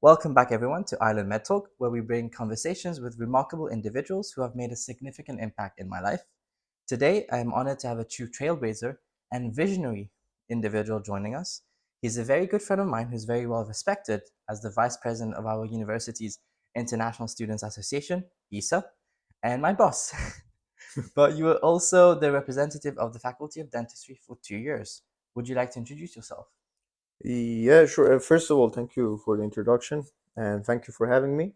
Welcome back, everyone, to Island Med Talk, where we bring conversations with remarkable individuals who have made a significant impact in my life. Today, I am honored to have a true trailblazer and visionary individual joining us. He's a very good friend of mine who's very well respected as the vice president of our university's International Students Association, ISA, and my boss. But you were also the representative of the Faculty of Dentistry for 2 years. Would you like to introduce yourself? Yeah, sure. First of all, thank you for the introduction and thank you for having me.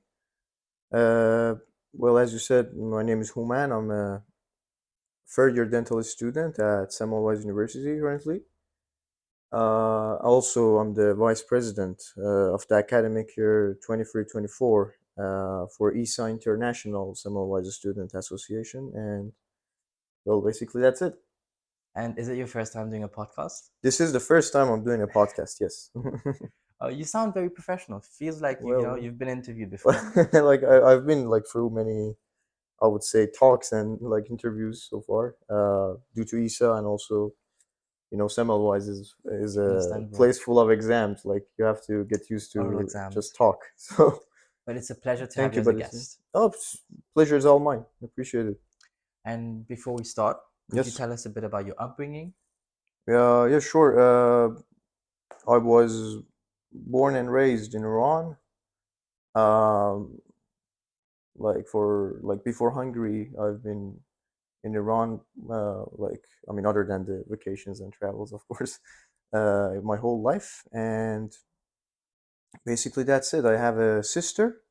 Uh, well, as you said, my name is Human. I'm a third year dental student at Semmelweis University currently. Also, I'm the vice president of the academic year 23-24 for ESA International Semmelweis Student Association. And well, basically, that's it. And is it your first time doing a podcast? This is the first time I'm doing a podcast, yes. You sound very professional. Feels like Well, you've been interviewed before. like I've been like through many, I would say, talks and like interviews so far, due to ESA, and also Semmelweis is a Understandable. place full of exams. Like you have to get used Oral to just exams. talk. So But it's a pleasure to have thank you you, as a buddy. guest. Oh, pleasure is all mine. Appreciate it. And before we start, could you Yes. tell us a bit about your upbringing? Yeah. Yeah. Sure. I was born and raised in Iran. Um, like for like before Hungary, I've been in Iran, I mean, other than the vacations and travels, of course, my whole life. And basically, that's it. I have a sister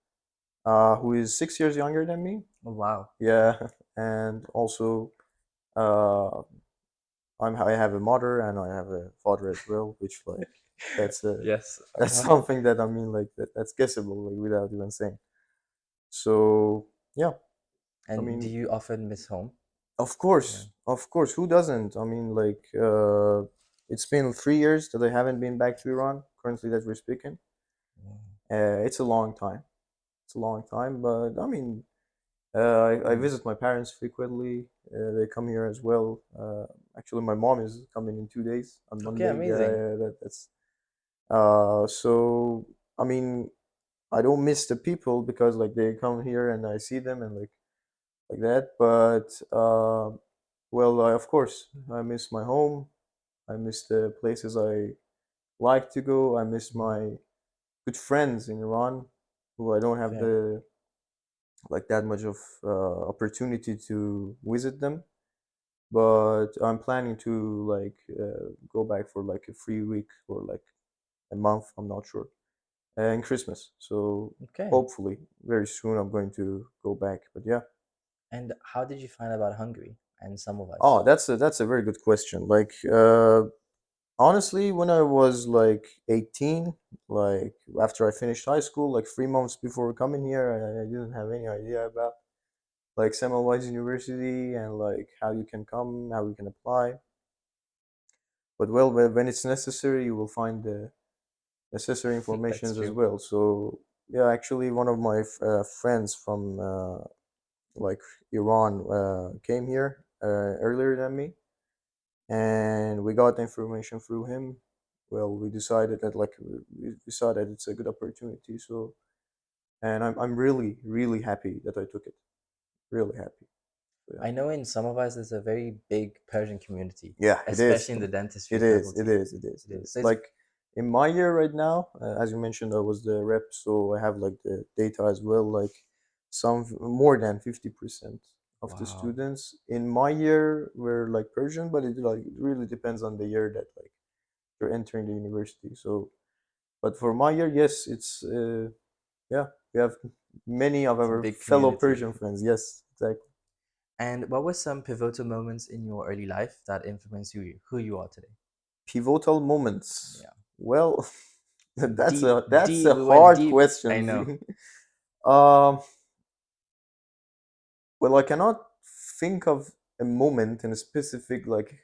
who is 6 years younger than me. Oh, wow. Yeah, and also uh, I have a mother and I have a father as well, which like that's a Yes. that's something that I mean like that's guessable like without even saying. So yeah, I And do mean, you often miss home? Yeah. Of course. Who doesn't? I mean, like, it's been 3 years that I haven't been back to Iran. Currently, that we're speaking, Wow. it's a long time. It's a long time, but I mean, I Mm. visit my parents frequently. They come here as well. Actually, my mom is coming in 2 days on Okay, Monday. Yeah, amazing. yeah, that's. So I mean, I don't miss the people because like they come here and I see them and like that. But well, of course, I miss my home. I miss the places I like to go. I miss Mm. my good friends in Iran, who I don't have Okay. the like that much of opportunity to visit them. But I'm planning to like go back for like a free week or like a month. I'm not sure. And Christmas. So Okay. hopefully very soon I'm going to go back. But yeah. And how did you find about Hungary and Semmelweis? Oh, that's a very good question. Like honestly, when I was like 18, like after I finished high school, like 3 months before coming here, I didn't have any idea about like Semmelweis University and like how you can come, how you can apply. But well, when it's necessary, you will find the necessary That's informations as true. well. So yeah, actually, one of my friends from like Iran came here earlier than me, and we got the information through him. Well, we decided that like we saw that it's a good opportunity. So, and I'm really happy that I took it. Really happy. So, yeah. I know in Semmelweis there's a very big Persian community, Yeah, it is. especially in the dentistry It is. It faculty. is. It is. It It is. is. So it's Like in my year right now, as you mentioned, I was the rep, so I have like the data as well. Like some more than 50% of the wow. students in my year were like Persian, but it like it really depends on the year that like you're entering the university. So, but for my year, yes, it's yeah, we have many of It's a our big fellow community. Persian friends. Yes, exactly. And what were some pivotal moments in your early life that influenced who you are today? Pivotal moments. Yeah. Well, that's a We went hard deep. I question, know. Z. Um, well, I cannot think of a moment in a specific like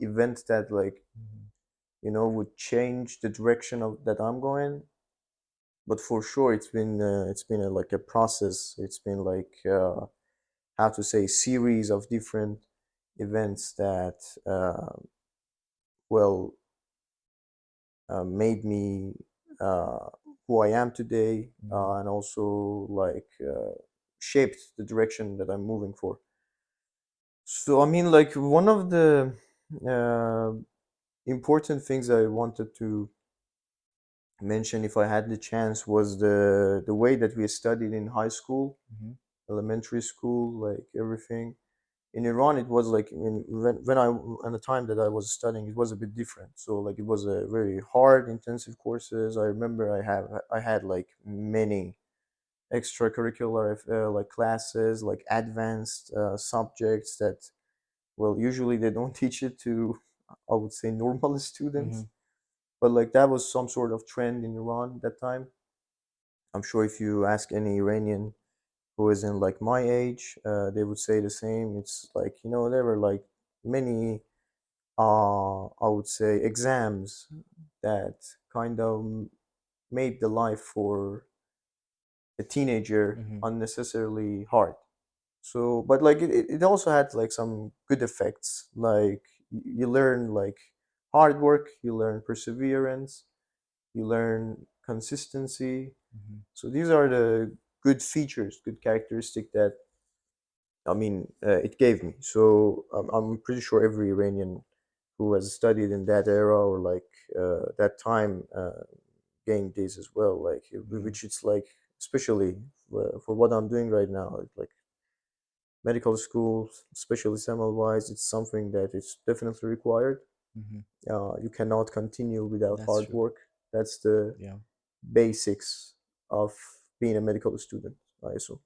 event that like Mhm. would change the direction of that I'm going. But for sure, it's been like a process. It's been like how to say series of different events that well made me uh, who I am today, Mm-hmm. and also like shaped the direction that I'm moving for. So I mean, like one of the uh, important things I wanted to mention, if I had the chance, was the way that we studied in high school, Mm-hmm. elementary school, like everything. In Iran, it was like when I at the time that I was studying, it was a bit different. So like it was a very hard, intensive courses. I remember I had like many extracurricular like classes, like advanced subjects that, well, usually they don't teach it to, I would say, normal Mm-hmm. students. But like that was some sort of trend in Iran at that time. I'm sure if you ask any Iranian who is in like my age, they would say the same. It's like, there were like many, I would say, exams that kind of made the life for a teenager Mm-hmm. unnecessarily hard. So, but like it also had like some good effects. Like you learn like hard work, you learn perseverance, you learn consistency. Mm-hmm. So these are the good features, good characteristic that, I mean, it gave me. So I'm pretty sure every Iranian who has studied in that era or like that time gained this as well. Like Mm-hmm. which it's like, especially for what I'm doing right now, like medical school, especially SEML wise, it's something that is definitely required. Mm-hmm. You cannot continue without That's hard true. work. That's the Yeah. basics of being a medical student, I assume.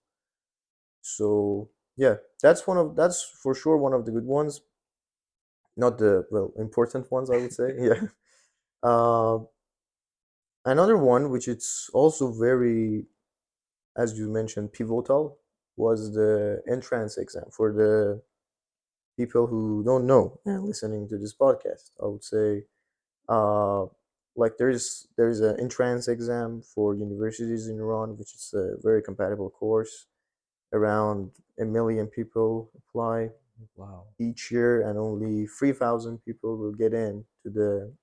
So yeah, that's for sure one of the good ones, not the, well, important ones, I would say. Yeah. Uh, Another one, which it's also very, as you mentioned, pivotal, was the entrance exam for the people who don't know and listening to this podcast. I would say, uh, like there is an entrance exam for universities in Iran, which is a very compatible course. Around 1 million people apply Wow. each year, and only 3,000 people will get in to the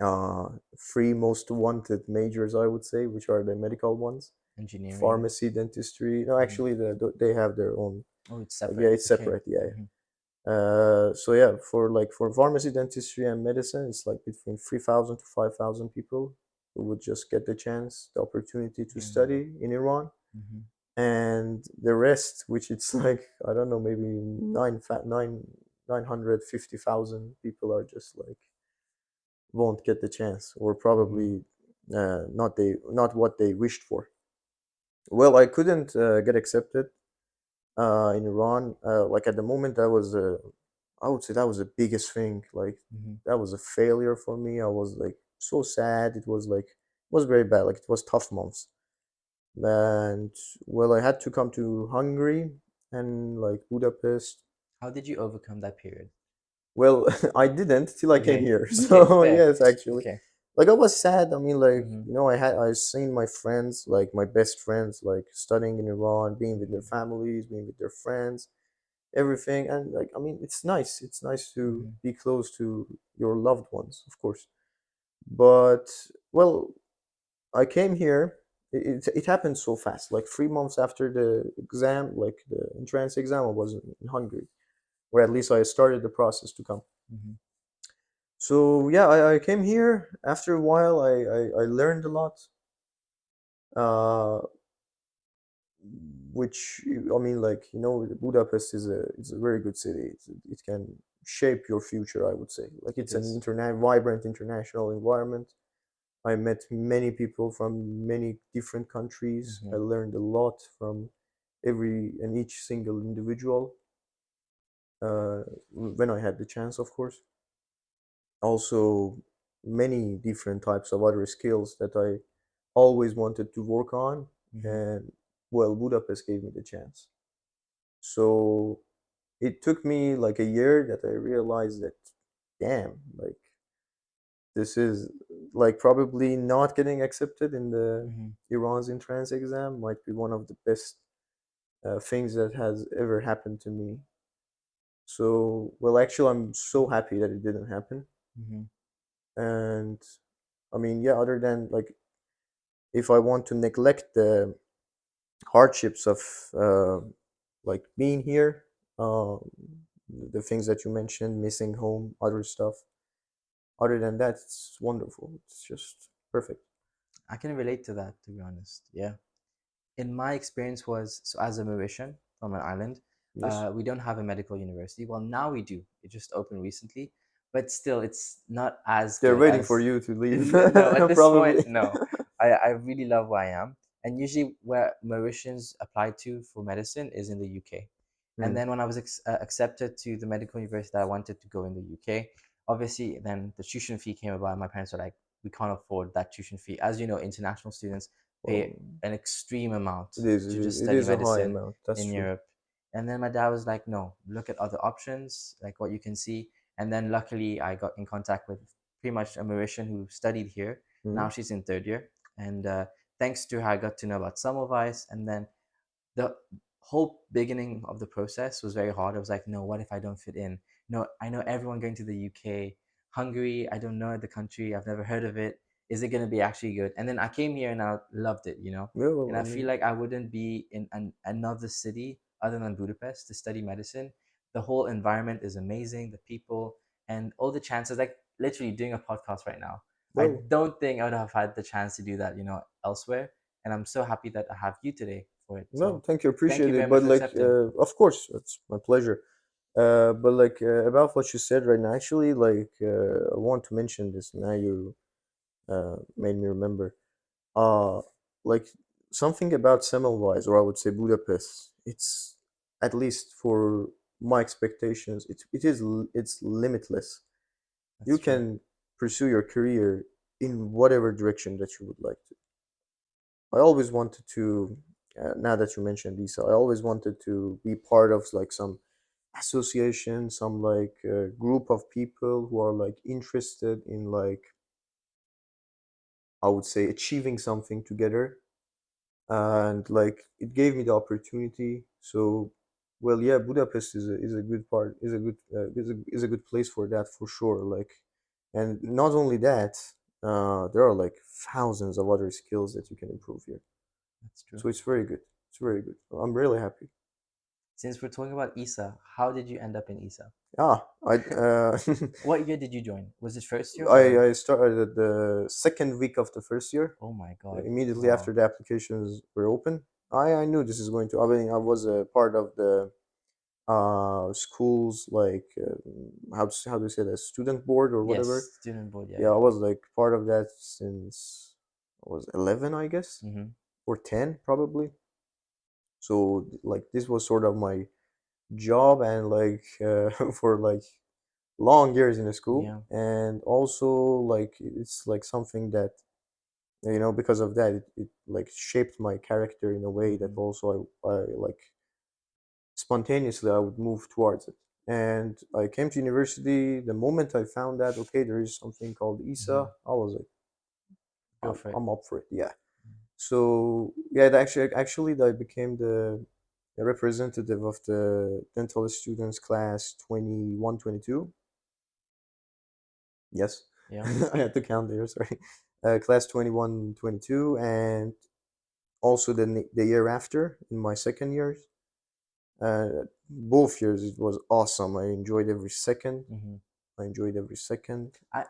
uh, three most wanted majors, I would say, which are the medical ones: Engineering. pharmacy, dentistry. No, Mm-hmm. actually, they have their own. Oh, it's Yeah, separate. it's Okay. separate. Yeah. Mm-hmm. So yeah, for pharmacy, dentistry, and medicine, it's like between 3,000 to 5,000 people who would just get the chance, the opportunity to Mm-hmm. study in Iran, Mm-hmm. and the rest, which it's like, I don't know, maybe 950,000 people are just like won't get the chance, or Mm-hmm. probably not what they wished for. Well, I couldn't get accepted in Iran. Like at the moment, I would say that was the biggest thing. Like Mm-hmm. that was a failure for me. I was like so sad. It was like, it was very bad. Like it was tough months. And well, I had to come to Hungary and like Budapest. How did you overcome that period? Well, I didn't till I came Okay. here. Okay. So Fair. yes, actually, Okay. like I was sad. I mean, like, Mm-hmm. I seen my friends, like my best friends, like studying in Iran, being with their Mm-hmm. families, being with their friends, everything. And like, I mean, it's nice. It's nice to Mm-hmm. be close to your loved ones, of course. But well, I came here. It happened so fast. Like 3 months after the exam, like the entrance exam, I was in Hungary, or at least I started the process to come. Mm-hmm. So yeah, I came here. After a while, I learned a lot, uh, which, I mean, like, Budapest is a very good city. It can shape your future, I would say. Like It it's an is. vibrant international environment. I met many people from many different countries. I Mm-hmm. learned a lot from every and each single individual, uh, when I had the chance, of course. Also, many different types of other skills that I always wanted to work on, Mm-hmm. and well, Budapest gave me the chance. So it took me like a year that I realized that, damn, like this is like probably not getting accepted in the Mm-hmm. Iran's entrance exam might be one of the best things that has ever happened to me. So, well, actually, I'm so happy that it didn't happen. Mm-hmm. And I mean, yeah, other than like if I want to neglect the hardships of uh, like being here, uh, the things that you mentioned, missing home, other stuff. Other than that, it's wonderful. It's just perfect. I can relate to that, to be honest. Yeah. In my experience was, so as a Mauritian from an island, Yes, we don't have a medical university. Well, now we do. It just opened recently, but still, it's not as they're good waiting for as. you to leave, No, at this point, probably. no. I really love where I am, and usually where Mauritians apply to for medicine is in the UK. And Hmm. then when I was accepted to the medical university that I wanted to go in the UK, obviously then the tuition fee came about. My parents were like, we can't afford that tuition fee. As you know, international students Well, pay an extreme amount it is. to It just is. It study is a high medicine amount. That's in true. Europe. And then my dad was like, no, look at other options, like what you can see. And then luckily, I got in contact with pretty much a Mauritian who studied here. Hmm. Now she's in third year. And thanks to her, I got to know about Semmelweis. And then the whole beginning of the process was very hard. I was like, no, what if I don't fit in? No, I know everyone going to the UK. Hungary, I don't know the country. I've never heard of it. Is it going to be actually good? And then I came here and I loved it, you know? Yeah. Well, And I I feel mean, like I wouldn't be in another city other than Budapest to study medicine. The whole environment is amazing, the people, and all the chances. Like literally doing a podcast right now. I well, don't think I would have had the chance to do that, elsewhere. And I'm so happy that I have you today for it. no, So thank you, thank you appreciate very it. much But for like, accepting. of course, it's my pleasure. But like about what you said right now, actually, like I want to mention this. Now you made me remember. Uh, like something about Semmelweis, or I would say Budapest. It's at least for my expectations. It's limitless. You That's true. can pursue your career in whatever direction that you would like to. I always wanted to. Now that you mentioned Lisa, I always wanted to be part of like some association, some like group of people who are like interested in like I would say achieving something together, and like it gave me the opportunity. So, well, yeah, Budapest is a good part, is a good place for that for sure. Like, and not only that, there are like thousands of other skills that you can improve here. That's true. So it's very good. It's very good. I'm really happy. Since we're talking about ISA, how did you end up in ISA? Ah, I What year did you join? Was it first year or? I started at the second week of the first year. Oh my God. Immediately after Wow. the applications were open. I knew this is going to. I mean, I was a part of the schools like how do you say that, student board or whatever. Yes, student board. Yeah, Yeah, I yeah. was like part of that since I was 11, I guess, Mm-hmm. or 10 probably. So like this was sort of my job, and like for like long years in the school, Yeah. and also like it's like something that because of that it like shaped my character in a way that Mm-hmm. also I like spontaneously I would move towards it. And I came to university. The moment I found that okay, there is something called Mm-hmm. ISA, I was like, Go for it. I'm up for it. Yeah. So yeah, actually I became the representative of the dental students class 21, 22. Yes. Yeah. I had to count there, sorry. Class 21, 22, and also the year after in my second year. Both years it was awesome. I enjoyed every second. Mm-hmm. I enjoyed every second. I,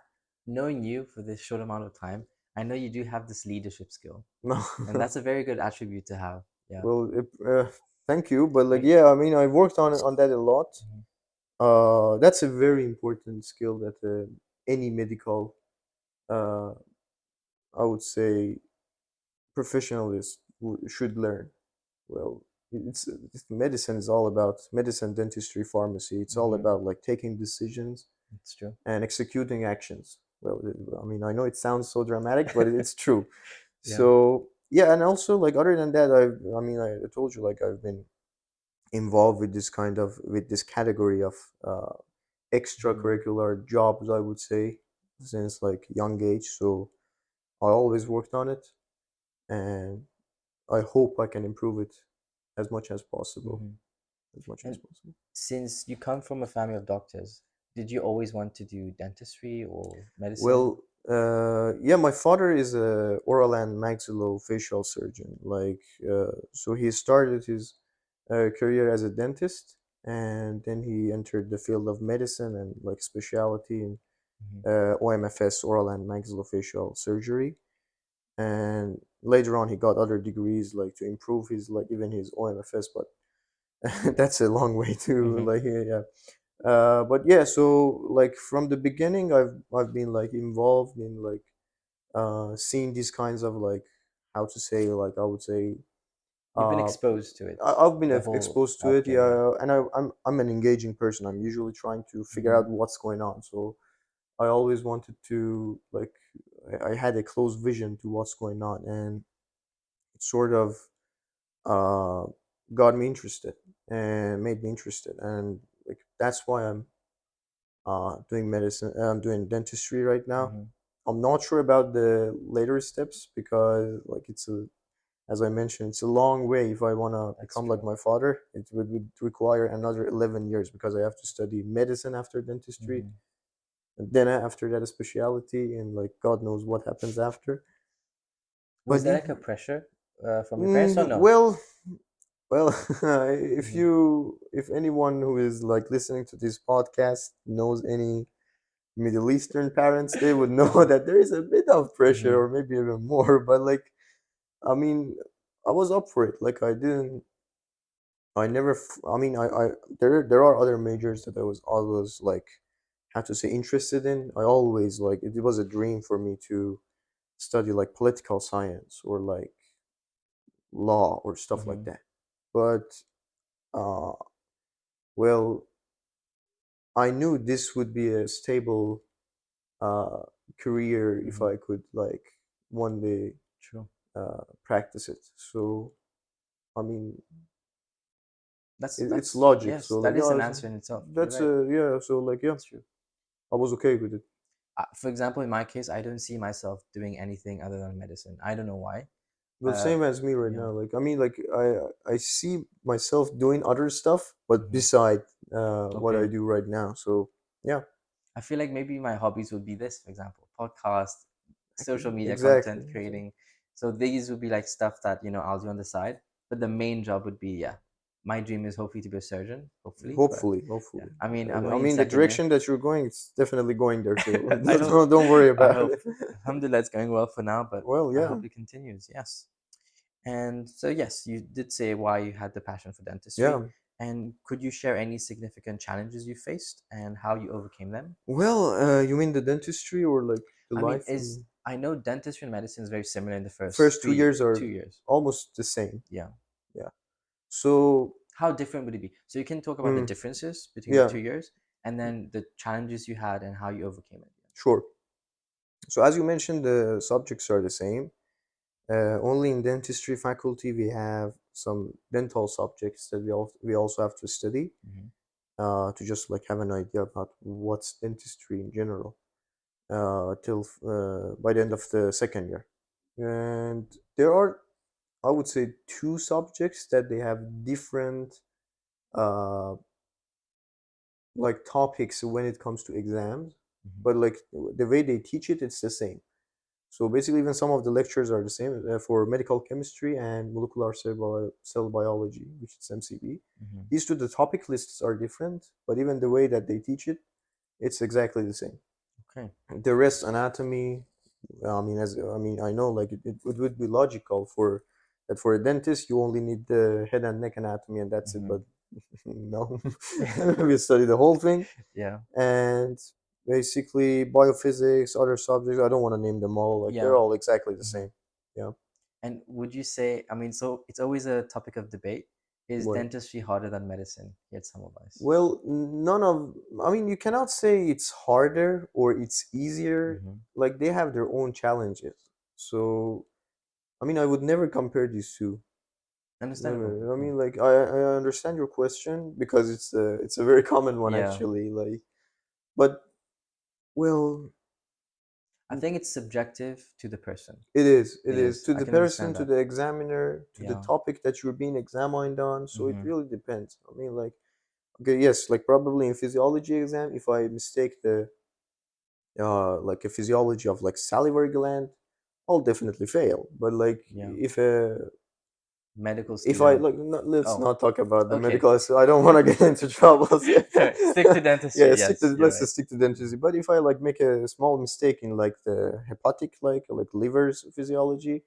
knowing you for this short amount of time, I know you do have this leadership skill, No, and that's a very good attribute to have. Yeah. well, thank you, but like Great. yeah, I mean, I worked on that a lot. Mm-hmm. That's a very important skill that any medical, uh, I would say, professionalist should learn. Well, medicine is all about medicine, dentistry, pharmacy. It's all Mm-hmm. about like taking decisions It's true. and executing actions. Well, I mean, I know it sounds so dramatic, but it's true. Yeah. So yeah, and also like other than that, I mean, I told you like I've been involved with this category of Mm-hmm. extracurricular jobs, I would say, since like young age. So I always worked on it, and I hope I can improve it as much as possible. Mm-hmm. As much as And possible. since you come from a family of doctors, did you always want to do dentistry or Well, medicine? Yeah, my father is a oral and maxillofacial surgeon. So he started his career as a dentist, and then he entered the field of medicine and like specialty in Hmm. OMFS, oral and maxillofacial surgery. And later on, he got other degrees like to improve his like even his OMFS, but that's a long way to Hmm. like yeah. But yeah, so like from the beginning, I've been like involved in like seeing these kinds of like how to say like I would say You've been uh, exposed to it, I've been the whole exposed to it, healthcare. Yeah. yeah, and I'm an engaging person. I'm usually trying to figure Hmm. out what's going on. So I always wanted to like I had a close vision to what's going on, and it sort of uh, got me interested and made me interested, and like that's why I'm doing medicine. I'm doing dentistry right now. Hmm. I'm not sure about the later steps because like it's a as I mentioned, it's a long way. If I want to That's become like true. my father, would require another 11 years because I have to study medicine after dentistry, Hmm. and then after that, a specialty, and like God knows what happens after. Was But there yeah, like a pressure from your parents or no? well, well, Hmm. if anyone who is like listening to this podcast knows any Middle Eastern parents, they would know that there is a bit of pressure, Hmm. or maybe even more. But like, I mean, I was up for it. Like, I didn't. I never. I mean, there are other majors that I was always like, how to say, interested in. I always like it was a dream for me to study like political science or like law or stuff like Hmm. that. But uh, well, I knew this would be a stable uh career if Hmm. I could like one day True. practice it. So I mean, it's That's logic. yes, So like that is yeah, an answer in itself. You're that's right. yeah. So like yeah, That's true. I was okay with it. For example, in my case, I don't see myself doing anything other than medicine. I don't know why. Well, Uh, same as me right yeah. now. Like I mean, like I see myself doing other stuff, but Hmm. beside what I Okay. do right now. So yeah, I feel like maybe my hobbies would be this, for example, podcast, social media exactly, content exactly. creating. So these would be like stuff that, I'll do on the side. But the main job would be, yeah, my dream is hopefully to be a surgeon, hopefully. But Hopefully, yeah, hopefully. I mean, I'm I only in mean, the second year. direction that you're going, it's definitely going there. So I hope, don't worry I about hope. it. Alhamdulillah, it's going well for now, but Well, I yeah, hope it continues. Yes. And so, yes, you did say why you had the passion for dentistry. yeah. And could you share any significant challenges you faced and how you overcame them? Well, you mean the dentistry or like the I mean, life is in I know dentistry and medicine is very similar in the first first 2 years two are years. almost the same. Yeah. Yeah. So, How different would it be? So you can talk about the mm, differences between the yeah, 2 years and then the challenges you had and how you overcame it. sure. So as you mentioned, the subjects are the same. Only in dentistry faculty we have some dental subjects that we also have to study Hmm. to just like have an idea about what's dentistry in general till by the end of the second year. And there are, I would say, two subjects that they have different uh, like topics when it comes to exams, Hmm. but like the way they teach it, it's the same. So basically, even some of the lectures are the same for medical chemistry and molecular cell biology, which is MCB. Hmm. These two, the topic lists are different, but even the way that they teach it, it's exactly the same. Okay. The rest, anatomy, I know like it would be logical for that for a dentist you only need the head and neck anatomy and that's it. Hmm. But no, we study the whole thing Yeah. and basically biophysics, other subjects. I don't want to name them all. Like they're Yeah. all exactly the Hmm. same. Yeah. And would you say, I mean, so it's always a topic of debate. Is Well, dentistry harder than medicine? Yet some of us. well, none of. I mean, you cannot say it's harder or it's easier. Hmm. Like they have their own challenges. So I mean, I would never compare these two. Understandable. Never. I Okay. mean, like I understand your question because it's a very common one Yeah. actually. Like, but well, I think it's subjective to the person. it is. It It is is. to I the can person, understand to that. the examiner, to the Yeah. topic that you're being examined on. So it Hmm. really depends. I mean, like, okay, yes, like probably in physiology exam, if I mistake like a physiology of like salivary gland, I'll definitely fail. But like Yeah. Medical if I student. like no, let's Oh, not talk about the okay. medical I don't want to get into troubles. Yeah. Stick to Yeah, dentistry. stick to Yes, you're let's right. just stick to dentistry. But if I like make a small mistake in like the hepatic like liver's physiology,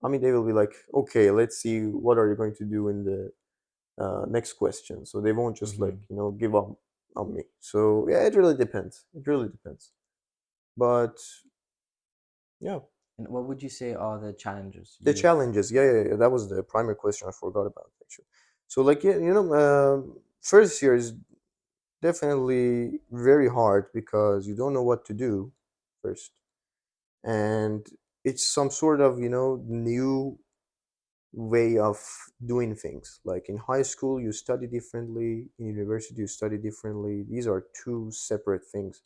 I mean they will be like, okay, let's see what are you going to do in the next question. So they won't just like Hmm. give up on me. So yeah, it really depends. It really depends. But yeah, And what would you say are the challenges the you've? challenges. Yeah, yeah, yeah, that was the primary question I forgot about actually. So like yeah, first year is definitely very hard because you don't know what to do first, and it's some sort of new way of doing things. Like in high school, you study differently. In university, you study differently. These are two separate things.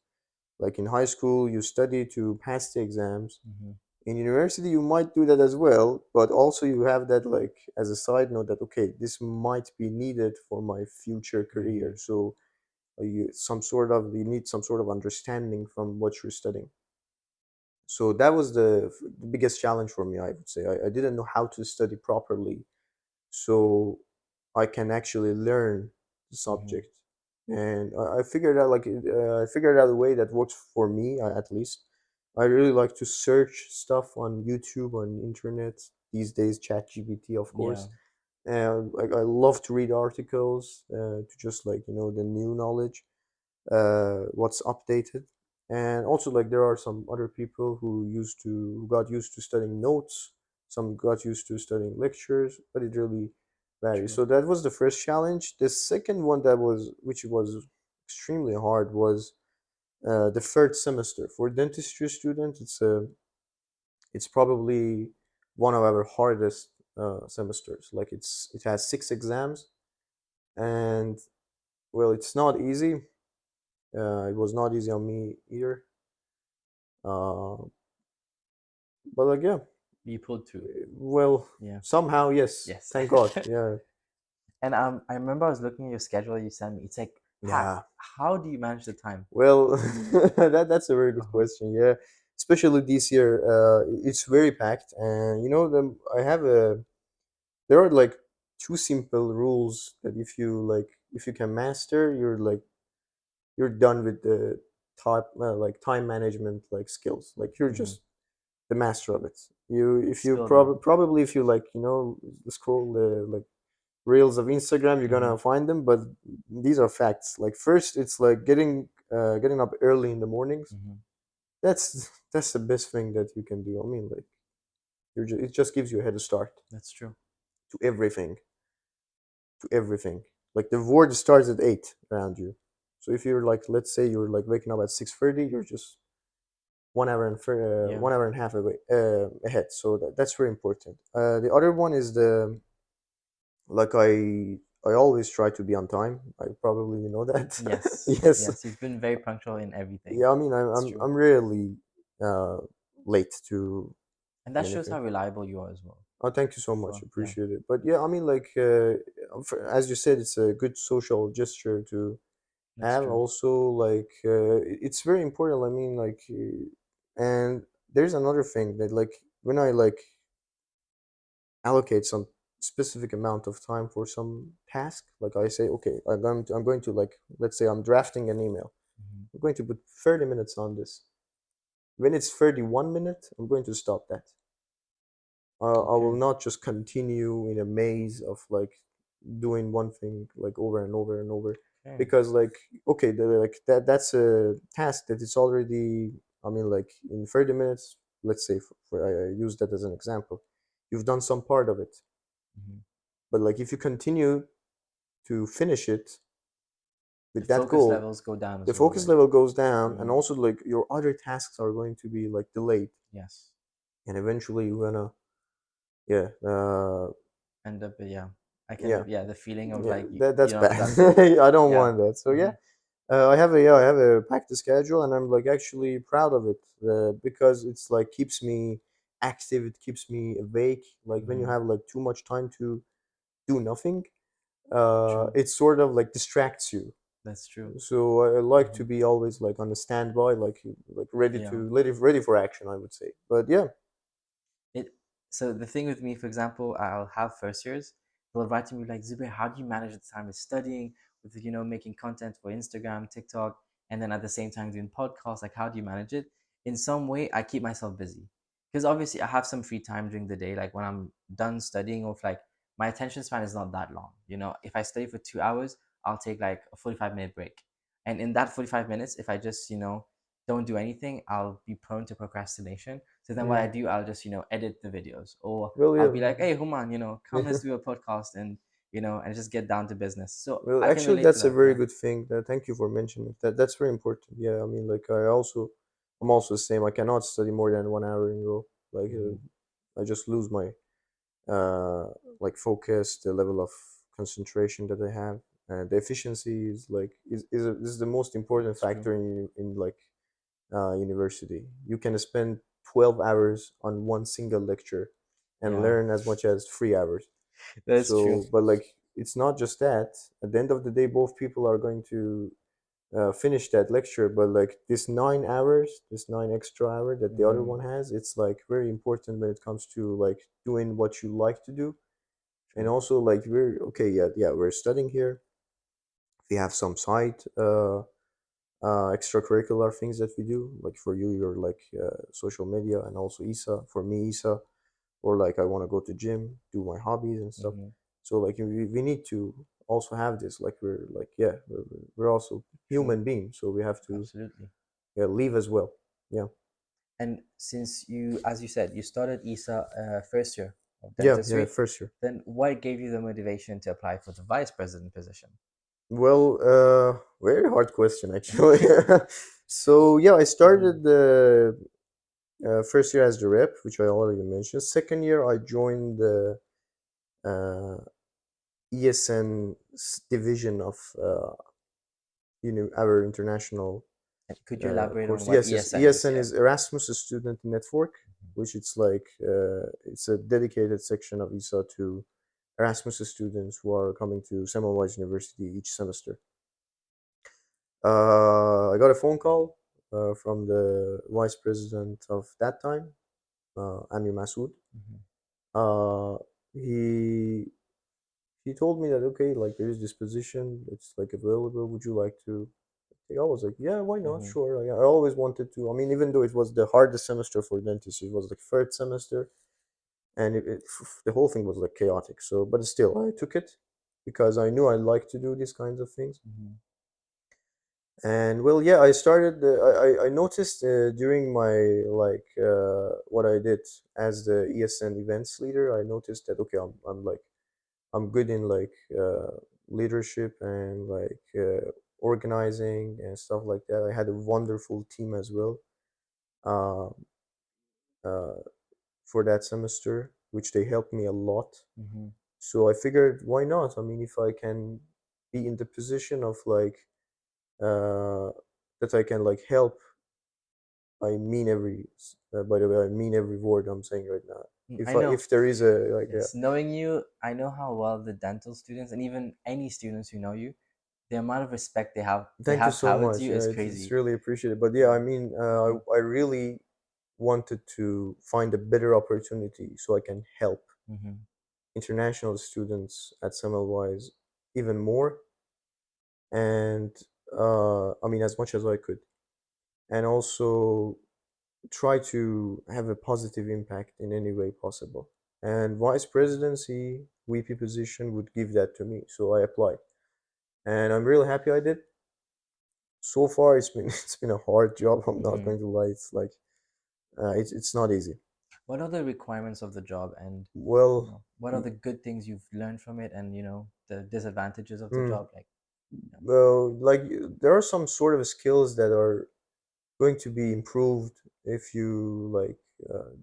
Like in high school, you study to pass the exams. Hmm. In university, you might do that as well, but also you have that like as a side note that okay, this might be needed for my future career. Hmm. So you need some sort of understanding from what you're studying. So that was the biggest challenge for me, I would say. I didn't know how to study properly so I can actually learn the Hmm. subject. And I figured out I figured out a way that works for me at least. I really like to search stuff on YouTube, on internet these days, ChatGPT, of Yeah. course. And like I love to read articles to just like the new knowledge, what's updated. And also like there are some other people who got used to studying notes, some got used to studying lectures, but it really varies. True. So that was the first challenge. The second one which was extremely hard was the third semester for dentistry students. It's probably one of our hardest semesters. Like it has 6 exams, and well, it's not easy. It was not easy on me either. Uh, but like yeah, You pulled through. well, Yeah. somehow yes, Yes. thank God. Yeah, And I remember I was looking at your schedule you sent me. It's like packed. yeah. How do you manage the time? Well, that's a very good Uh-huh. question. Yeah, especially this year, it's very packed, and I have a there are like two simple rules that if you can master, you're done with the time management like skills. Like you're Hmm. just the master of it. You if you Spill them. probably if you like scroll the like reels of Instagram, you're Hmm. gonna find them. But these are facts. Like first, it's like getting up early in the mornings. Hmm. That's the best thing that you can do. I mean, like it just gives you a head start That's true. to everything, to everything. Like the world starts at 8 around you. So if you're like, let's say you're like waking up at 6:30, you're just 1 Yeah. 1 hour and a half ahead. So that's very important. The other one is the like I always try to be on time. I probably you know that. Yes. Yes. Yes. You've been very punctual in everything. Yeah. I mean, I'm It's I'm true. I'm rarely uh, late to And that shows anything. how reliable you are as well. Oh, thank you so much. For yeah, Appreciate it. But yeah, I mean, like as you said, it's a good social gesture to that's have. true. Also, like it's very important. I mean, like, and there's another thing that like when I like allocate some specific amount of time for some task, like I say, okay, I'm going to like let's say I'm drafting an email. Hmm. I'm going to put 30 minutes on this. When it's 31 minutes, I'm going to stop that. I will Okay. not just continue in a maze of like doing one thing like over and over and over Okay. because like okay like that's a task that it's already I mean like in 30 minutes, let's say I use that as an example, you've done some part of it, Hmm. but like if you continue to finish it The with that focus goal, levels go down the as well, focus right? level goes down, and Hmm. also like your other tasks are going to be like delayed, Yes. and eventually you're gonna yeah End up, yeah. I yeah can, yeah, the feeling of yeah like that's you're not bad. productive. I don't Yeah. want that. So yeah, Hmm. I have a packed schedule, and I'm like actually proud of it because it's like keeps me active. It keeps me awake. Like when you Hmm. have like too much time to do nothing, True. it sort of like distracts you. That's true. So I like to Hmm. be always like on the standby, like ready Yeah. to ready for action, I would say. But yeah, It so the thing with me, for example, I'll have first years. They'll write to me like, Zubair, how do you manage the time with studying, with making content for Instagram, TikTok, and then at the same time doing podcasts? Like, how do you manage it? In some way, I keep myself busy because obviously I have some free time during the day. Like when I'm done studying, or if like my attention span is not that long. If I study for 2 hours, I'll take like a 45-minute break, and in that 45 minutes, if I just don't do anything, I'll be prone to procrastination. So then what yeah. I do, I'll just, edit the videos, or Well, I'll yeah, be like, hey, Human, come, yeah. let's do a podcast, and just get down to business. So Well, I can actually, relate to that's a that. very Yeah. good thing. Thank you for mentioning that. That's very important. Yeah, I mean, like I'm also the same. I cannot study more than 1 hour in a row. Like, Hmm. I just lose my uh like focus, the level of concentration that I have, and the efficiency is like is the most important That's true. factor in like university. You can spend 12 hours on one single lecture and Yeah, learn as much as 3 hours. that's true. So, but like, it's not just that. At the end of the day, both people are going to finish that lecture. But like this 9 hours, this 9 extra hour that the other Hmm. one has, it's like very important when it comes to like doing what you like to do. And True. also like we're okay, yeah, yeah, we're studying here. We have some side extracurricular things that we do. Like for you, you're like social media, and also Isa. For me, Isa, or like I want to go to gym, do my hobbies and stuff. Hmm. So like we need to also have this. Like we're like yeah, we're also True. human beings, so we have to Absolutely. yeah, live as well. Yeah, And since you, as you said, you started ESA first year of yeah, yeah. dentistry, First year. then what gave you the motivation to apply for the vice president position? Well, very hard question actually. So yeah, I started Hmm. the first year as the rep, which I already mentioned. Second year, I joined the uh, ESN division of our international Could you elaborate on course. what Yes, yes. ESN is? ESN Yeah. is Erasmus Student Network, which it's like it's a dedicated section of ESA to Erasmus students who are coming to Semmelweis University each semester. I got a phone call from the vice president of that time, Amir Masood. Hmm. Uh, he he told me that okay, like there is this position, it's like available. Would you like to? I was like, yeah, why not? Hmm. Sure. I always wanted to. I mean, even though it was the hardest semester for dentistry, it was like third semester, and the whole thing was like chaotic. So, but still, I took it because I knew I like to do these kinds of things. Hmm. And well, yeah, I started. I noticed during my like what I did as the ESN events leader. I noticed that okay, I'm like I'm good in like leadership and like organizing and stuff like that. I had a wonderful team as well uh, uh, for that semester, which they helped me a lot. Hmm. So I figured, why not? I mean, if I can be in the position of like uh, that, I can like help. I mean by the way, I mean every word I'm saying right now. I know. If there is a like a Yes, knowing you, I know how well the dental students and even any students who know you, the amount of respect they thank you have so towards much. you is It's crazy. really appreciated. But yeah, I Yeah. mean, Hmm. I really wanted to find a better opportunity so I can help Hmm. international students at Semmelweis even more, and I mean as much as I could, and also try to have a positive impact in any way possible. And vice presidency, VP position would give that to me, so I applied, and I'm really happy I did. So far, it's been it's been a hard job. I'm not Hmm. going to lie. It's like it's not easy. What are the requirements of the job, and Well, what are the good things you've learned from it, and the disadvantages of the mm, job? Like, yeah. well, like there are some sort of skills that are going to be improved if you like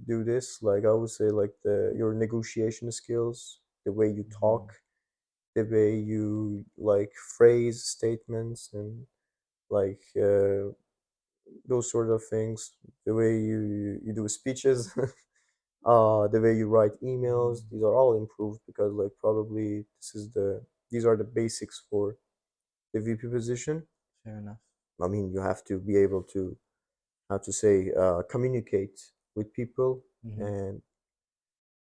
do this. Like I would say, like the your negotiation skills, the way you Hmm. talk, the way you like phrase statements, and like those sort of things. The way you do speeches, the way you write emails. Hmm. These are all improved because like probably these are the basics for the VP position. Fair enough. I mean, you have to be able to, how to say, communicate with people, Hmm. and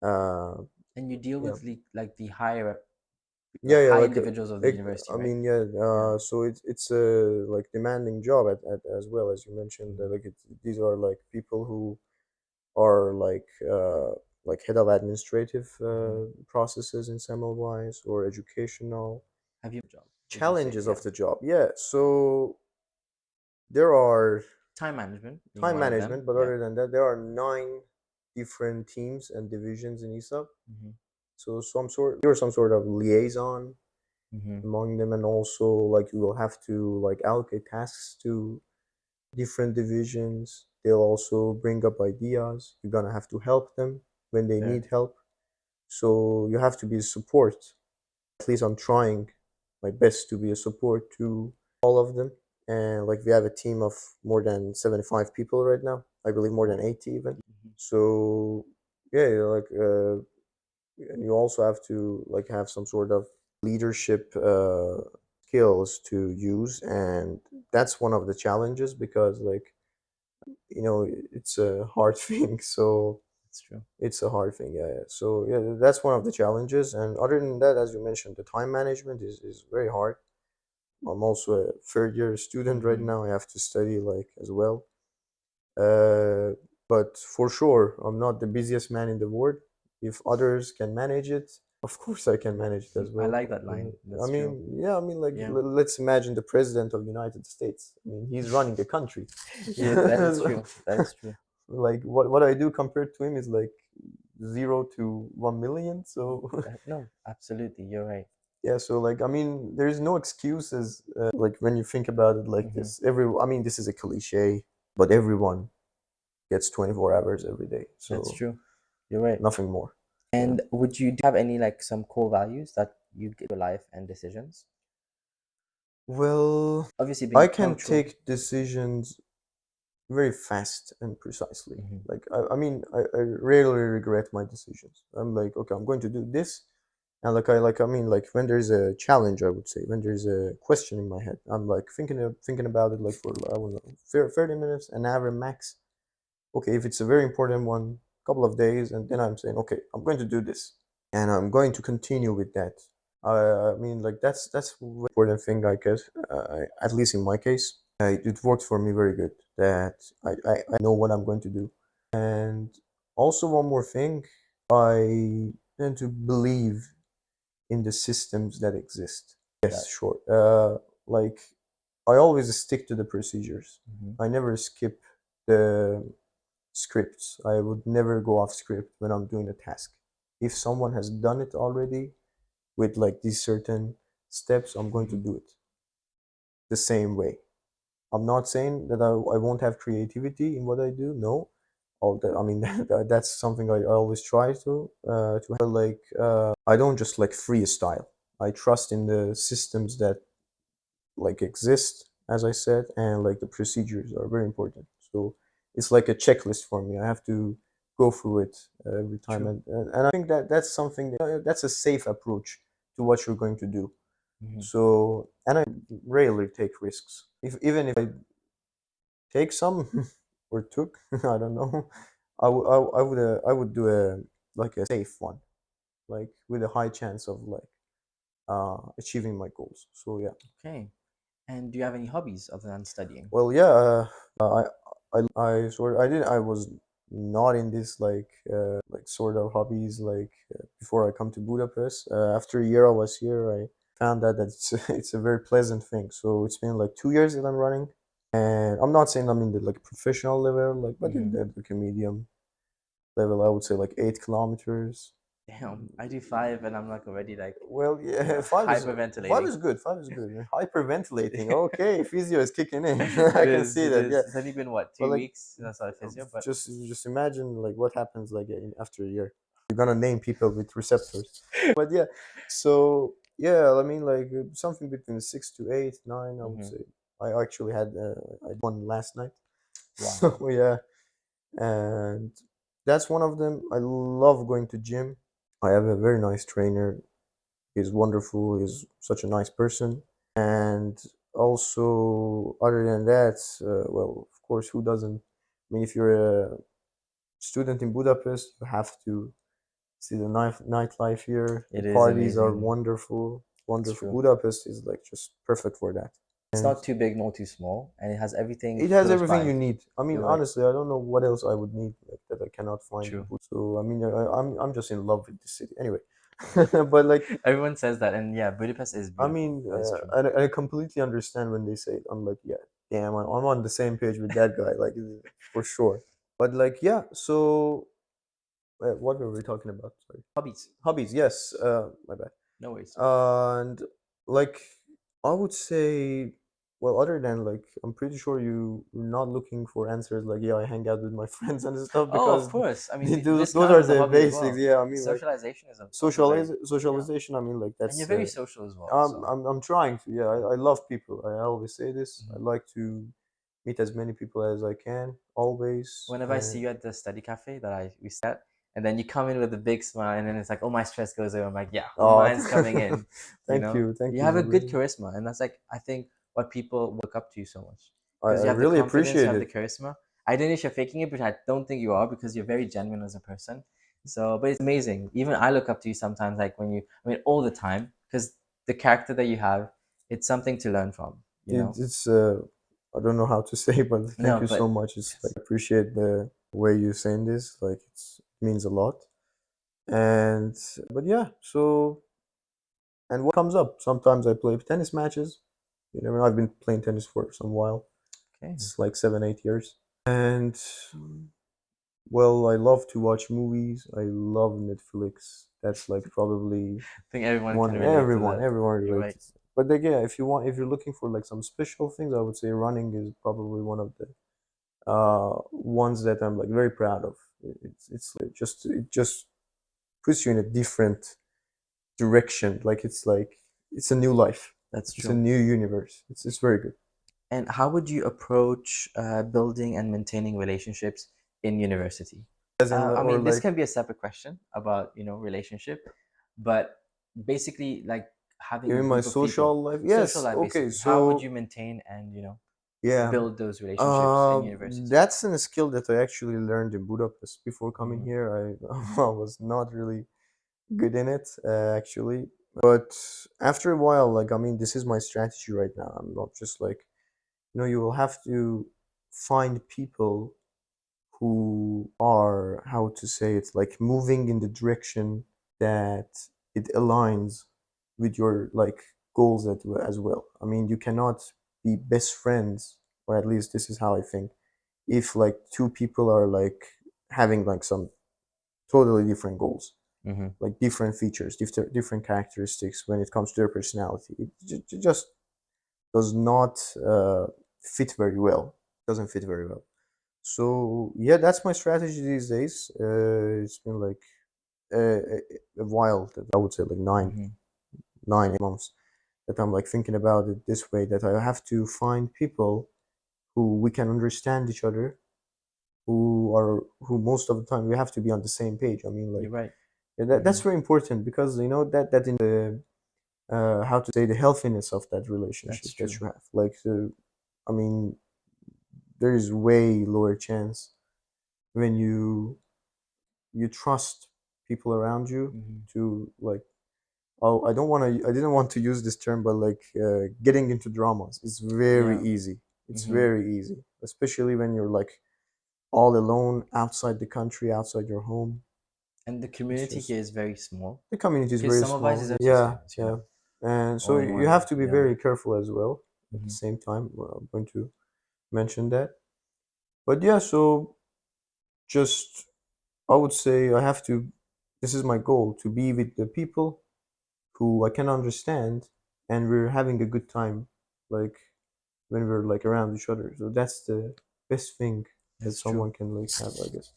uh, And you deal yeah, with the higher, like yeah, yeah. high Like, individuals of the university, I right? mean, yeah. Yeah. So it's a like demanding job at as well, as you mentioned. Hmm. Like, these are like people who are like head of administrative Hmm. processes in Semmelweis, or educational Have you job? Would you say? challenges Yeah. of the job. Yeah. So there are Time management being time one of them. management, but Yeah. other than that, there are nine different teams and divisions in ESOP. Hmm. So you're some sort of liaison Hmm. among them, and also like you will have to like allocate tasks to different divisions. They'll also bring up ideas. You're gonna have to help them when they Fair. need help. So you have to be a support. At least I'm trying my best to be a support to all of them. And like we have a team of more than 75 people right now. I believe more than Wow. 80 even. Hmm. So yeah, and you also have to like have some sort of leadership skills to use, and that's one of the challenges, because like it's a hard thing. So That's true. it's a hard thing, yeah, yeah. So yeah, that's one of the challenges. And other than that, as you mentioned, the time management is very hard. I'm also a third year student right Hmm. now. I have to study like as well. Uh, but for sure, I'm not the busiest man in the world. If others can manage it, of course I can manage it as I well. like that line. I That's true. mean, yeah, I mean, like, Yeah. let's imagine the president of the United States. I mean, he's running the country. Yeah, that is So, true. That is true. like, what I do compared to him is like 0 to 1 million. So, No, absolutely. You're right. yeah, so like, I mean, there's no excuses. Like when you think about it like Hmm. this, I mean, this is a cliche, but everyone gets 24 hours every day. That's So true. You're right. nothing more. Yeah. And would you do you have any like some core values that you give your life and decisions? Well, Obviously, I being can punctual. take decisions very fast and precisely. Hmm. Like, I mean, I rarely regret my decisions. I'm like, okay, I'm going to do this. And I mean, like when there's a challenge, I would say, when there's a question in my head, I'm like thinking about it like for, I don't know, 30 minutes, an hour max. Okay, if it's a very important one, couple of days, and then I'm saying, okay, I'm going to do this, and I'm going to continue with that. I mean, like that's one important thing, I guess. At least in my case, it worked for me very good. That I know what I'm going to do, and also one more thing, I tend to believe in the systems that exist. Yes, That. sure. Like I always stick to the procedures. Hmm. I never skip the scripts. I would never go off script when I'm doing a task. If someone has done it already with like these certain steps, I'm going to Hmm. do it the same way. I'm not saying that I won't have creativity in what I do. No, all that, I mean, that's something I always try to have. Like I don't just like freestyle. I trust in the systems that like exist, as I said, and like the procedures are very important. So it's like a checklist for me. I have to go through it every time, True. and I think that that's something that's a safe approach to what you're going to do. Hmm. So, and I rarely take risks. If even if I take some or took, I don't know, I would do a like a safe one, like with a high chance of like achieving my goals. So yeah. Okay. And do you have any hobbies other than studying? Well, yeah, I sort I did I was not in this like sort of hobbies like before I come to Budapest. After a year I was here, I found that it's it's a very pleasant thing. So it's been like 2 years that I'm running, and I'm not saying I'm in the like professional level, like, but in Hmm. the like a medium level, I would say like 8 kilometers. Damn, I do five, and I'm like already like, Well, you yeah, know, five hyperventilating. is good. Five is good. Hyperventilating. Okay, physio is kicking in. It I can is. see It that. Yeah. is. It's only been what, But two like, weeks since I started physio, but just imagine like what happens like after a year. You're gonna name people with receptors. But yeah, so yeah, I mean like something between 6 to 8, 9, I would hmm. say. I actually had I did one last night. Wow. So yeah, and that's one of them. I love going to gym. I have a very nice trainer. He's wonderful. He's such a nice person. And also, other than that, well, of course, who doesn't? I mean, if you're a student in Budapest, you have to see the nightlife here. The It is parties are amazing. wonderful, That's wonderful. true. Budapest is like just perfect for that. It's And not too big nor too small, and it has everything it has close everything by. you need. I mean, You're right. honestly, I don't know what else I would need like, that I cannot find in True. Budapest. So I mean, I'm just in love with the city. Anyway, but like, Everyone says that, and yeah, Budapest is I beautiful. mean, That is true. I completely understand when they say it. I'm like, yeah, damn, I'm on the same page with that guy, like for sure. But like, yeah. So, what were we talking about? Sorry, Hobbies. hobbies. Yes, my bad. No worries. And like, I would say, well, other than like, I'm pretty sure you're not looking for answers like, yeah, I hang out with my friends and stuff Oh, of because course. I mean, this those counts are as a the hobby as basics. well. Yeah, I mean, like Socialization is also very, yeah. socialization. I mean, like And you're that's. very social as well. So I'm trying to. Yeah, I love people. I always say this. I mhm. like to meet as many people as I can, always. Whenever I see And you at the study cafe that we sat, and then you come in with a big smile, and then it's like, oh, my stress goes away. I'm like, yeah, oh, mine's coming in. thank You you, have a good Gabriel. charisma, and that's like I think what people look up to you so much because I you have the really confidence, you appreciate have the it. charisma. I don't know if you're faking it, but I don't think you are because you're very genuine as a person. So, but it's amazing. Even I look up to you sometimes, like when you, I mean, all the time, because the character that you have, it's something to learn from. It's I don't know how to say, but thank No, you so but much. It's like yes. I appreciate the way you saying this. Like it means a lot. And but yeah, so and what comes up? Sometimes I play tennis matches. You never know. I've been playing tennis for some while. Okay. It's like 7, 8 years. And well, I love to watch movies. I love Netflix. That's like probably I think everyone can one relate to that. everyone You're right. relates. But like, yeah, if you're looking for like some special things, I would say running is probably one of the ones that I'm like very proud of. It's like just it just puts you in a different direction. Like it's a new life. That's It's a true. new universe. It's very good. And how would you approach building and maintaining relationships in university? As in I or mean, this like can be a separate question about relationship, but basically, like having a in my group of people, social life. social Yes. life, Okay. basically. How would you So maintain and yeah. build those relationships in university? That's a skill that I actually learned in Budapest. Before coming Hmm. here, I was not really good in it, actually. But after a while, like, I mean, this is my strategy right now. I'm not just like, you will have to find people who are, how to say it, like moving in the direction that it aligns with your like goals as well. I mean, you cannot be best friends, or at least this is how I think, if like two people are like having like some totally different goals, Hmm. like different features, different characteristics when it comes to their personality. It just does not fit very well. Doesn't fit very well. So yeah, that's my strategy these days. It's been like a while that I would say like Hmm. 9 months that I'm like thinking about it this way, that I have to find people who we can understand each other, who most of the time we have to be on the same page. I mean, You're like right. yeah, Hmm. that's very important because that in the how to say the healthiness of that That's relationship that true. you have. Like I mean, there is way lower chance when you trust people around you Hmm. to like, oh, I didn't want to use this term, but like getting into dramas is very Yeah. easy. It's Hmm. very easy, especially when you're like all alone outside the country, outside your home. And the It's community just here is very small the community is because very some of us small. is also Yeah, students, yeah, and so all in you one. have to be Yeah. very careful as well. At the Hmm. same time, well, I'm going to mention that. But yeah, so just I would say I have to. This is my goal, to be with the people who I can understand, and we're having a good time, like when we're like around each other. So that's the best thing that That's true. someone can like have, I guess.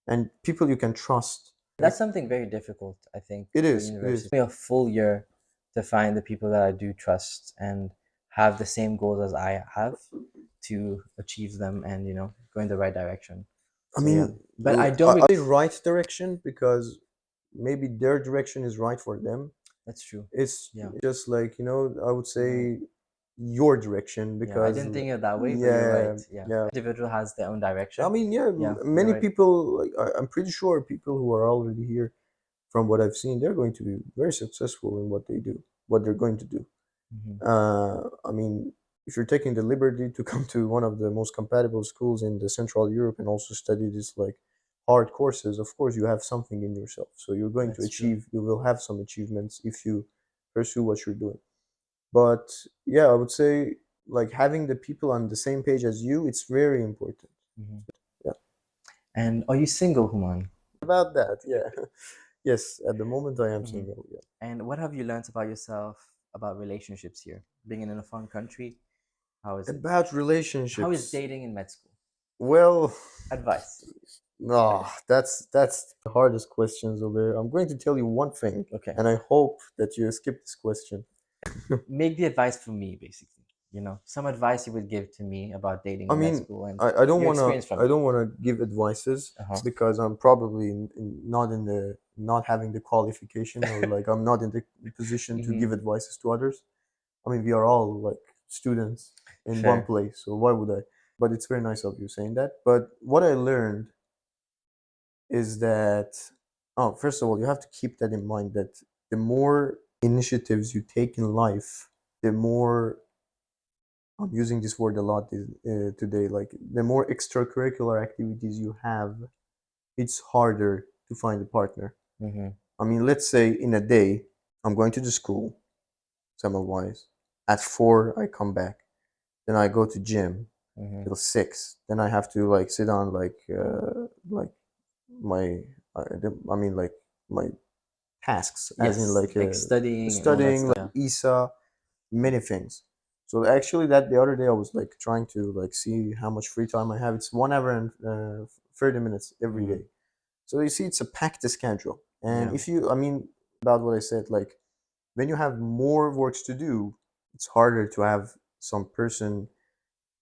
And people you can trust. That's something very difficult, I think, It for is. It university. is. It took me a full year to find the people that I do trust and have the same goals as I have to achieve them and, go in the right direction. I So yeah. mean, But I don't really I say right direction because maybe their direction is right for them. that's true. It's Yeah. just like I would You're right. say. your direction Yeah, I because didn't think of it that way, but you're right. yeah, Yeah, yeah. individual has their own I direction. mean, yeah, Yeah, you're many right. people, like I'm pretty sure people who are already here, from what I've seen, they're going to be very successful in what they do, what they're going to do. Hmm. I mean, if you're taking the liberty to come to one of the most compatible schools in the Central Europe and also study this like hard courses, of course you have something in yourself. So you're going to That's true. achieve, you will have some achievements if you pursue what you're doing. But yeah, I would say like having the people on the same page as you, it's very important. Hmm. Yeah. And are you single, Human? About that, yeah. Yes, at the moment I am Hmm. single. Yeah. And what have you learned about yourself, about relationships here? Being in a foreign country, how is it? About How is relationships, dating in med school? well, Advice. no, that's the hardest questions over there. I'm going to tell you one thing, Okay. and I hope that you skip this question. Make the advice for me, basically. Some advice you would give to me about dating I in med mean, school and I don't your wanna experience from I it. don't wanna give advices Uh-huh. because I'm probably not in the not having the qualification, or like I'm not in the position to Hmm. give advices to others. I mean, we are all like students in one Fair. place, so why would I? But it's very nice of you saying that. But what I learned is that, oh, first of all, you have to keep that in mind that the more initiatives you take in life, the more, I'm using this word a lot today, like the more extracurricular activities you have, it's harder to find a partner. Hmm. I mean, let's say in a day, I'm going to the school, summer wise. At 4, I come back. Then I go to gym Hmm. till 6. Then I have to like sit on like my, I mean like my tasks, as in Yes, like like studying and all that studying, stuff. like Yeah. ESA, many things. So actually, that the other day I was like trying to like see how much free time I have. It's 1 hour and 30 minutes every Hmm. day. So you see, it's a packed schedule. And Yeah. if you, I mean, about what I said, like when you have more works to do, it's harder to have some person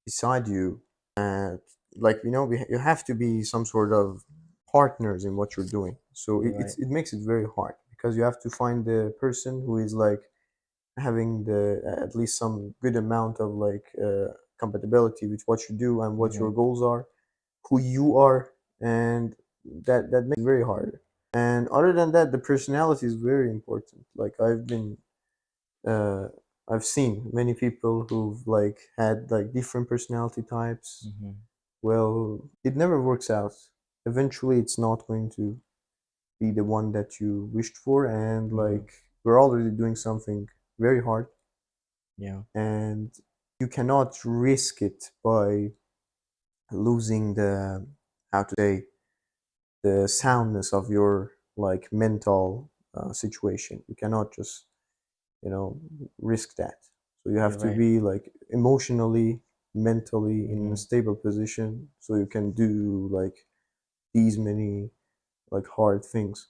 beside you. And like you have to be some sort of partners in what you're doing. So You're right. it makes it very hard because you have to find the person who is like having the at least some good amount of like compatibility with what you do and what Hmm. your goals are, who you are, and that makes it very hard. And other than that, the personality is very important. Like uh, I've seen many people who've like had like different personality types. Hmm. Well, it never works out. Eventually, it's not going to be the one that you wished for, and Hmm. like we're already doing something very hard, Yeah. and you cannot risk it by losing the, how to say, the soundness of your like mental situation. You cannot just you know risk that. So you have You're to right. be like emotionally, mentally in a Hmm. stable position so you can do like these many like hard things.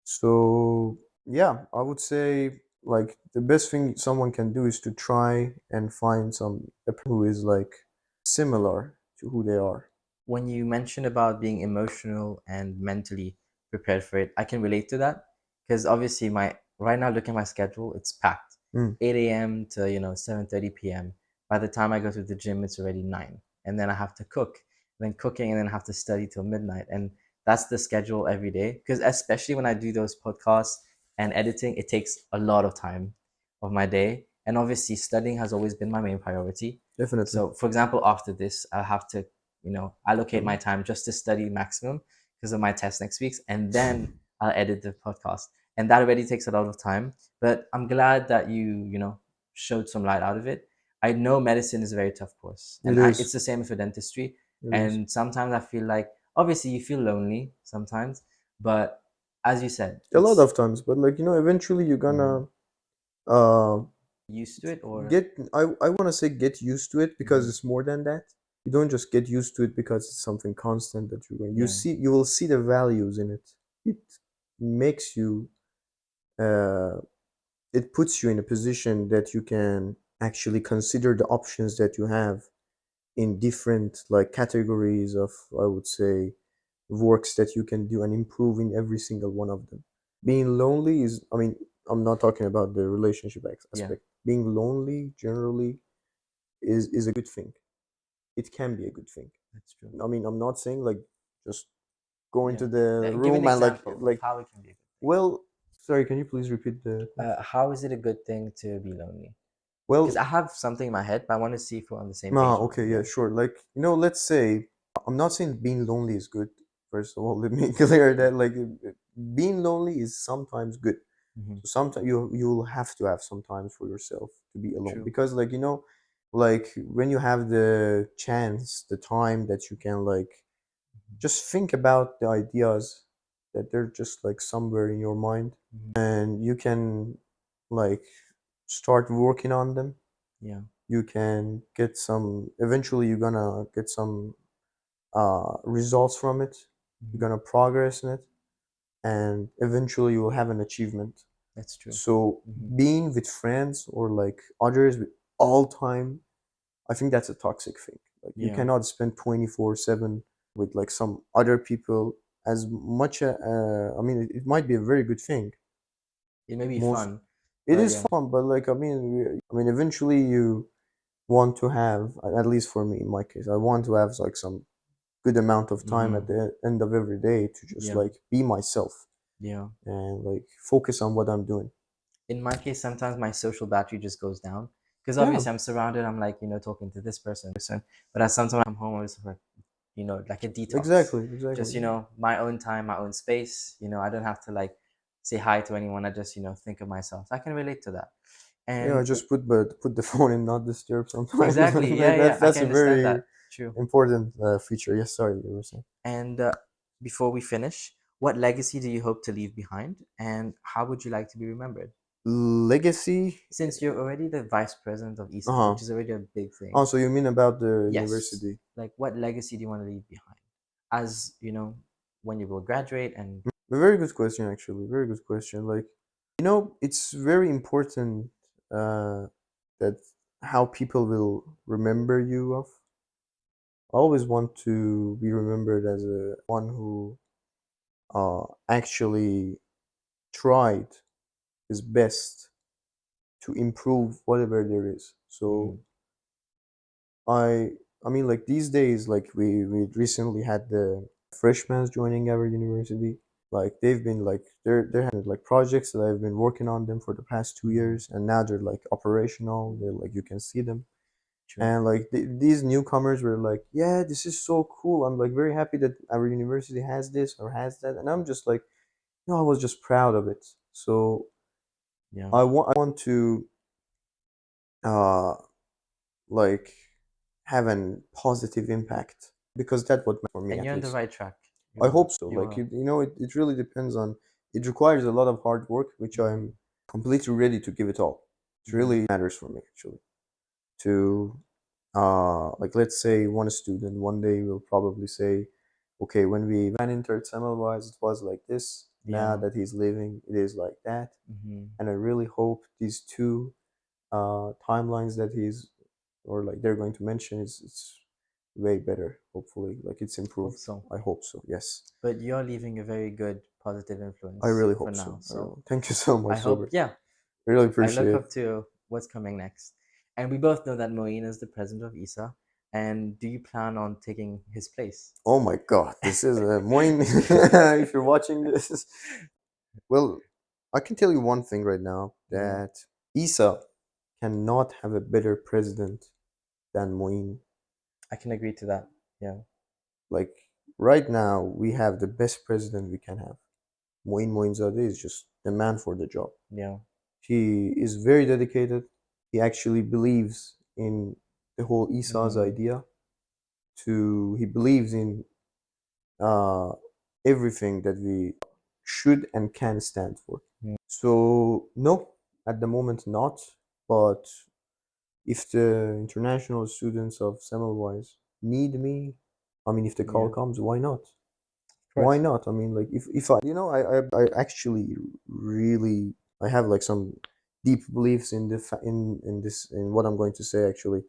So yeah, I would say like the best thing someone can do is to try and find some a person who is like similar to who they are. When you mentioned about being emotional and mentally prepared for it, I can relate to that because obviously my right now look at my schedule, it's packed. Mm, 8 a.m. to 7:30 p.m. By the time I go to the gym, it's already 9. And then I have to cook, then cooking, and then I have to study till midnight. And that's the schedule every day. Because especially when I do those podcasts and editing, it takes a lot of time of my day. And obviously studying has always been my main priority. definitely. So for example, after this, I'll have to allocate Mhm. my time just to study maximum because of my test next week, and then I'll edit the podcast. And that already takes a lot of time. But I'm glad that you showed some light out of it. I know medicine is a very tough course, It and is. it's the same for dentistry. It is. And sometimes I feel like, obviously, you feel lonely sometimes, but as you said, A lot it's of times, but like eventually you're mhm, gonna uh used to it, or get, I want to say get used to it because mhm, it's more than that. You don't just get used to it because it's something constant that you're going, yeah, you will see the values in it. It makes you uh it puts you in a position that you can actually consider the options that you have in different like categories of, I would say, works that you can do and improve in every single one of them. Being lonely is, I mean, I'm not talking about the relationship yeah, aspect. Being lonely generally is a good thing. It can be a good thing. That's true. I mean, I'm not saying like just go Yeah. into the Give an room and example of like how it can be a good well, sorry, can you please repeat the thing. question? How is it a good thing to be lonely? Because Well, I have something in my head, but I want to see if we're on the same ah, page now. okay, yeah, Yeah. sure. Like, let's say I'm not saying being lonely is good. First of all, let me clear that like being lonely is sometimes good. Mm-hmm. So sometimes you'll have to have some time for yourself to be alone True. because like like when you have the chance, the time that you can like just think about the ideas that they're just like somewhere in your mind Mm-hmm. and you can like start working on them. Yeah. You can get some, eventually you're gonna get some results from it. You're Mm-hmm. gonna progress in it, and eventually you will have an achievement. That's true. So Mm-hmm. being with friends or like others with all time, I think that's a toxic thing. Like you Yeah. cannot spend 24/7 with like some other people as much. I mean, it might be a very good thing. It may be Most fun, it but is yeah. fun, but like I mean, eventually you want to have, at least for me in my case, I want to have like some good amount of time at Mm-hmm. the end of every day to just Yeah. like be myself Yeah. and like focus on what I'm doing. In my case, sometimes my social battery just goes down because Yeah, obviously I'm surrounded. I'm like talking to this person, but as sometimes I come home, I'm just like like a detox, exactly, exactly. just my own time, my own space. I don't have to like say hi to anyone. I just think of myself. I can relate to that. Yeah, I And just put the phone in not disturb sometimes. exactly, yeah, yeah, I That's can a understand very that. True. important feature. Yes, sorry, you were saying. And before we finish, what legacy do you hope to leave behind, and how would you like to be remembered? Legacy. Since you're already the vice president of Uh ESA, huh. which is already a big Oh, thing, so you mean about the yes, university? like what legacy do you want to leave behind? As when you will graduate and A very good question, actually. Very good question. Like, it's very important that how people will remember you of. I always want to be remembered as a one who actually tried his best to improve whatever there is. So Mhm, I I mean like these days like we recently had the freshmen joining our university. Like they've been like they're having like projects that I've been working on them for the past two mhm, years, and now they're like operational. They're like you can see them, true. and like these newcomers were like, yeah, this is so cool. I'm like very happy that our university has this or has that, and I'm just like, I was just proud of it. So Yeah, I want to uh like have a positive impact because that's what matters for me and at you're on the least. right track. I You are. hope so. You Like are. it really depends on. It requires a lot of hard work, which Hmm. I'm completely ready to give it all. It Hmm. really matters for me actually. To like let's say one student one day will probably say, okay, when we van entered Semmelweis, it was like this. Now Yeah. that he's leaving, it is like that. Hmm. And I really hope these two timelines that he's or like they're going to mention is it's way better. Hopefully, like it's Hope improved. so. I hope so. Yes, But you're leaving a very good positive I influence really for hope so. now. I So really. Thank you so I much, hope, Sober. yeah, I really I look appreciate it. up to what's coming next. And we both know that Moeen is the president of ESA. And do you plan on taking his place? Oh my God, this is a Moin. If you're watching this, well, I can tell you one thing right now Yeah, that Isa cannot have a better president than Moin. I can agree to that. Yeah, Like right now, we have the best president we can have. Moinzadeh is just the man for the job. yeah. He is very dedicated. He actually believes in the whole Isa's Hmm. idea. He believes in uh, everything that we should and can stand for. So no, at the moment not. But if the international students of Semmelweis need me, I mean, if the call Yeah, comes, why not? of Why course. not? I mean, like if I I actually really I have like some deep beliefs in in this in what I'm going to say actually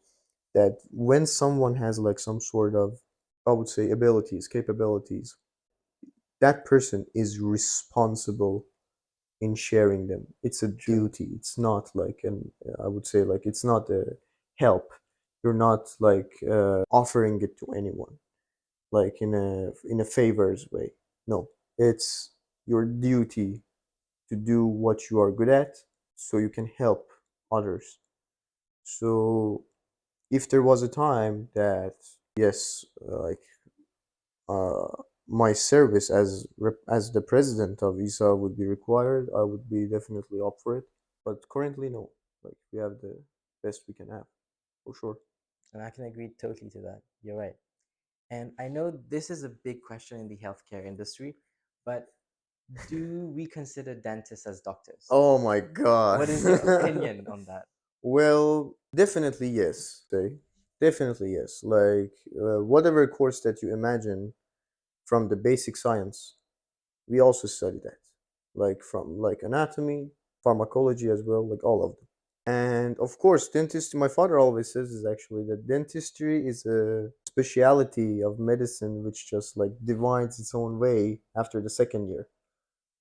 that when someone has like some sort of I would say abilities, capabilities, that person is responsible in sharing them. It's a True. duty. It's not like an I would say like it's not a help. You're not like offering it to anyone, like in a favors way. No, it's your duty to do what you are good at, so you can help others. So if there was a time that yes, like uh, my service as the president of ISA would be required, I would be definitely up for it. But currently, no. Like we have the best we can have, for sure. And I can agree totally to that. You're right. And I know this is a big question in the healthcare industry, but do we consider dentists as doctors? Oh my god. What is your opinion on that? Well, definitely yes. Say, definitely yes. Like whatever course that you imagine from the basic science, we also study that. Like from like anatomy, pharmacology as well, like all of them. And of course, dentistry, my father always says is actually that dentistry is a speciality of medicine which just like divides its own way after the second year.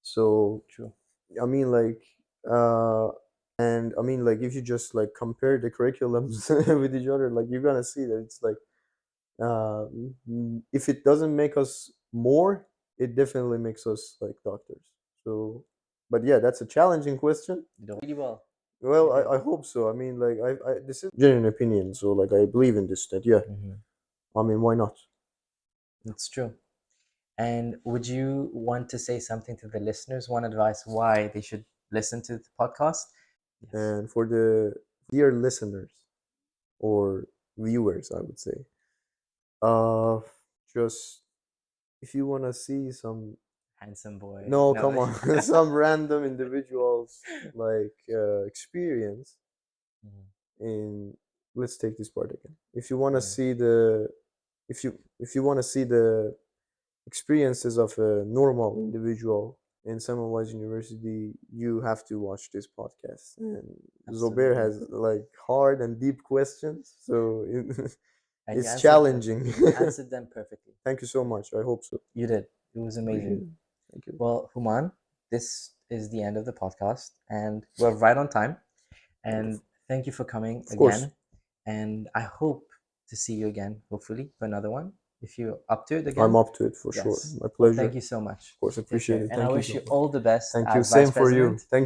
So, True. I mean, like, uh, and I mean, like, if you just like compare the curriculums with each other, like, you're gonna see that it's like, uh, if it doesn't make us more, it definitely makes us like doctors. So, but yeah, that's a challenging question. You don't really well. You Well, did. I hope so. I mean, like, this is genuine opinion, so like, I believe in this. That yeah, Hmm. I mean, why not? It's true. And would you want to say something to the listeners? One advice why they should listen to the podcast? Yes. And for the dear listeners or viewers, I would say, uh, just if you wanna see some, Handsome boy. no, No. come on, some random individuals like experience Mhm. in. Let's take this part again. If you wanna Yeah, see the, if you wanna see the experiences of a normal individual in Semmelweis University, you have to watch this podcast. And Zobair absolutely. has like hard and deep questions, so And you it's answered them. challenging. You answered them perfectly. Thank you so much. I hope so. You did. It was Appreciate amazing. it. Thank you. Well, Human, this is the end of the podcast, and we're right on time. And Wonderful. thank you for coming Of course, again. And I hope to see you again, hopefully, for another one. If you're up to it I'm again, up to it for sure. yes. My Well, pleasure. thank you so much. Of course, Take appreciate care. it. And I Thank you wish so you much. all the best Thank you. as Same vice for you. president. Thank